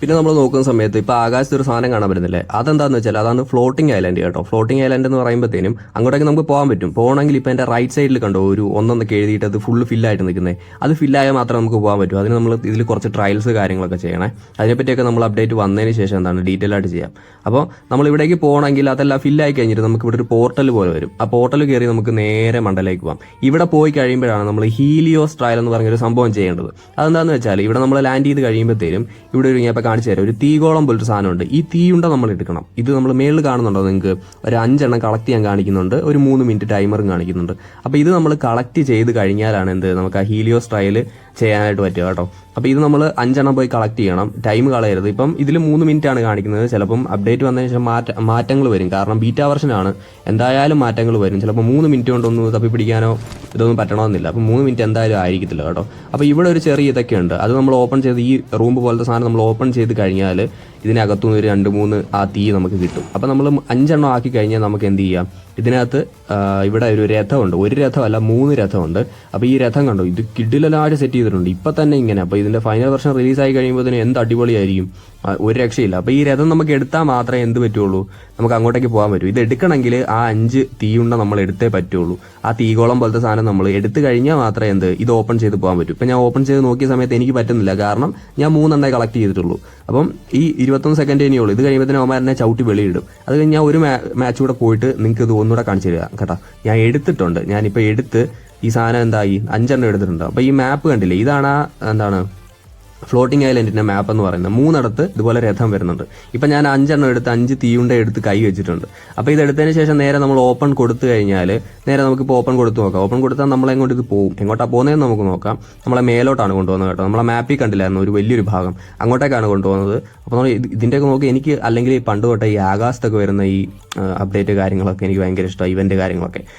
പിന്നെ നമ്മൾ നോക്കുന്ന സമയത്ത് ഇപ്പോൾ ആകാശത്ത് ഒരു സാധനം കാണാൻ പറ്റുന്നില്ലേ, അതെന്താണെന്ന് വെച്ചാൽ അതാണ് ഫ്ലോട്ടിംഗ് ഐലൻഡ് കേട്ടോ. ഫ്ലോട്ടിംഗ് ഐലൻഡ് എന്ന് പറയുമ്പോഴത്തേനും അങ്ങോട്ടേക്ക് നമുക്ക് പോകാൻ പറ്റും. പോകണമെങ്കിൽ ഇപ്പോൾ എൻ്റെ റൈറ്റ് സൈഡിൽ കണ്ടോ ഒരു ഒന്നൊന്നൊക്കെ എഴുതിയിട്ട് അത് ഫുള്ള് ഫില്ലായിട്ട് നിൽക്കുന്നത്, അത് ഫില്ലായാൽ മാത്രമേ നമുക്ക് പോകാൻ പറ്റൂ. അതിന് നമ്മൾ ഇതിൽ കുറച്ച് ട്രയൽസ് കാര്യങ്ങളൊക്കെ ചെയ്യണേ. അതിനെപ്പറ്റിയൊക്കെ നമ്മൾ അപ്ഡേറ്റ് വന്നതിന് ശേഷം എന്താണ് ഡീറ്റെയിൽ ആയിട്ട് ചെയ്യാം. അപ്പോൾ നമ്മൾ ഇവിടേക്ക് പോകണമെങ്കിൽ അതെല്ലാം ഫില്ലായി കഴിഞ്ഞിട്ട് നമുക്ക് ഇവിടെ ഒരു പോർട്ടൽ പോലെ വരും. ആ പോർട്ടൽ കയറി നമുക്ക് നേരെ മണ്ടയിലേക്ക് പോകാം. ഇവിടെ പോയി കഴിയുമ്പോഴാണ് നമ്മൾ ഹീലിയോസ് ട്രയൽ എന്ന് പറഞ്ഞൊരു സംഭവം ചെയ്യേണ്ടത്. അതെന്താണെന്ന് വെച്ചാൽ ഇവിടെ നമ്മൾ ലാൻഡ് ചെയ്ത് കഴിയുമ്പോഴത്തേനും ഇവിടെ ഒരു ഞാൻ ഇപ്പോൾ കാണിച്ചു തരാം, ഒരു തീഗോളം പോലൊരു സാധനമുണ്ട്. ഈ തീയുണ്ട നമ്മൾ എടുക്കണം. ഇത് നമ്മൾ മേളിൽ കാണുന്നുണ്ടോ നിങ്ങൾക്ക്, ഒരു 5 എണ്ണം കളക്ട് ചെയ്യാൻ കാണിക്കുന്നുണ്ട്, ഒരു 3 മിനിറ്റ് ടൈമറും കാണിക്കുന്നുണ്ട്. അപ്പോൾ ഇത് നമ്മൾ കളക്ട് ചെയ്ത് കഴിഞ്ഞാലാണ് എന്ത് നമുക്ക് ആ ഹീലിയോസ് ട്രയൽ ചെയ്യാനായിട്ട് പറ്റുക കേട്ടോ. അപ്പോൾ ഇത് നമ്മൾ 5 എണ്ണം പോയി കളക്ട് ചെയ്യണം, ടൈം കളയരുത്. ഇപ്പം ഇതിൽ 3 മിനിറ്റ് ആണ് കാണിക്കുന്നത്. ചിലപ്പം അപ്ഡേറ്റ് വന്നതിന് ശേഷം മാറ്റങ്ങൾ വരും, കാരണം ബീറ്റാ വെർഷനാണ്, എന്തായാലും മാറ്റങ്ങൾ വരും. ചിലപ്പോൾ 3 മിനിറ്റ് കൊണ്ടൊന്നും തപ്പി പിടിക്കാനോ ഇതൊന്നും പറ്റണമെന്നില്ല. അപ്പം 3 മിനിറ്റ് എന്തായാലും ആയിരിക്കത്തില്ല കേട്ടോ. അപ്പോൾ ഇവിടെ ഒരു ചെറിയ ഇതൊക്കെ ഉണ്ട്, അത് നമ്മൾ ഓപ്പൺ ചെയ്ത് ഈ റൂം പോലത്തെ സാധനം നമ്മൾ ഓപ്പൺ ചെയ്ത് കഴിഞ്ഞാൽ ഇതിനകത്തുനിന്ന് ഒരു 2-3 ആ തീ നമുക്ക് കിട്ടും. അപ്പോൾ നമ്മൾ 5 എണ്ണം ആക്കി കഴിഞ്ഞാൽ നമുക്ക് എന്ത് ചെയ്യാം, ഇതിനകത്ത് ഇവിടെ ഒരു രഥമുണ്ട്, ഒരു രഥമല്ല 3 രഥമുണ്ട്. അപ്പോൾ ഈ രഥം കണ്ടോ, ഇത് കിഡിലായിട്ട് സെറ്റ് ചെയ്തിട്ടുണ്ട് ഇപ്പം തന്നെ ഇങ്ങനെ. അപ്പോൾ ഇതിൻ്റെ ഫൈനൽ വെർഷൻ റിലീസായി കഴിയുമ്പോൾ ഇതിന് എന്ത് അടിപൊളിയായിരിക്കും, ഒരു രക്ഷയില്ല. അപ്പോൾ ഈ രഥം നമുക്ക് എടുത്താൽ മാത്രമേ എന്ത് പറ്റുള്ളൂ, നമുക്ക് അങ്ങോട്ടേക്ക് പോകാൻ പറ്റൂ. ഇത് എടുക്കണമെങ്കിൽ ആ 5 തീയുണ്ട നമ്മൾ എടുത്തേ പറ്റുള്ളൂ. ആ തീകോളം പോലത്തെ സാധനം നമ്മൾ എടുത്തു കഴിഞ്ഞാൽ മാത്രമേ ഇത് ഓപ്പൺ ചെയ്ത് പോകാൻ പറ്റൂ. ഇപ്പം ഞാൻ ഓപ്പൺ ചെയ്ത് നോക്കിയ സമയത്ത് എനിക്ക് പറ്റുന്നില്ല, കാരണം ഞാൻ 3 എണ്ണേ കളക്ട് ചെയ്തിട്ടുള്ളൂ. അപ്പം ഈ 21 സെക്കൻഡ് ഇനിയുള്ളൂ. ഇത് കഴിയുമ്പോൾ അവന്മാരെന്നെ ചവിട്ടി വെളിയിടും. അത് കഴിഞ്ഞ് ഞാൻ ഒരു മാച്ച് കൂടെ പോയിട്ട് നിങ്ങൾക്ക് ഇത് ഒന്നുകൂടെ കാണിച്ചു തരിക കേട്ടോ. ഞാൻ എടുത്തിട്ടുണ്ട്, ഞാനിപ്പോൾ എടുത്ത് ഈ സാധനം എന്തായി 5 എണ്ണം എടുത്തിട്ടുണ്ട്. അപ്പോൾ ഈ മാപ്പ് കണ്ടില്ലേ, ഇതാണ് എന്താണ് ഫ്ലോട്ടിംഗ് ഐലൻഡിന്റെ മാപ്പ് എന്ന് പറയുന്നത്. 3 ഇടത്ത് ഇതുപോലെ രഥം വരുന്നുണ്ട്. ഇപ്പം ഞാൻ 5 എണ്ണം എടുത്ത് 5 തീയുണ്ട എടുത്ത് കൈ വെച്ചിട്ടുണ്ട്. അപ്പോൾ ഇത് എടുത്തതിന് ശേഷം നേരെ നമ്മൾ ഓപ്പൺ കൊടുത്തു കഴിഞ്ഞാൽ നേരെ നമുക്കിപ്പോൾ ഓപ്പൺ കൊടുത്ത് നോക്കാം. ഓപ്പൺ കൊടുത്താൽ നമ്മളെങ്ങോട്ട് ഇത് പോകും, എങ്ങോട്ടാണ് പോകുന്നതെന്ന് നമുക്ക് നോക്കാം. നമ്മളെ മേലോട്ടാണ് കൊണ്ടുപോകുന്നത് കേട്ടോ. നമ്മളെ മാപ്പിൽ കണ്ടില്ലായിരുന്നു ഒരു വലിയൊരു ഭാഗം, അങ്ങോട്ടേക്കാണ് കൊണ്ടുപോകുന്നത്. അപ്പോൾ നമ്മൾ ഇതിൻ്റെയൊക്കെ നോക്കി എനിക്ക് അല്ലെങ്കിൽ പണ്ട് തൊട്ടേ ഈ ആകാശത്തൊക്കെ വരുന്ന ഈ അപ്ഡേറ്റ് കാര്യങ്ങളൊക്കെ എനിക്ക് ഭയങ്കര ഇഷ്ടമാണ്, ഇവന്റ് കാര്യങ്ങളൊക്കെ.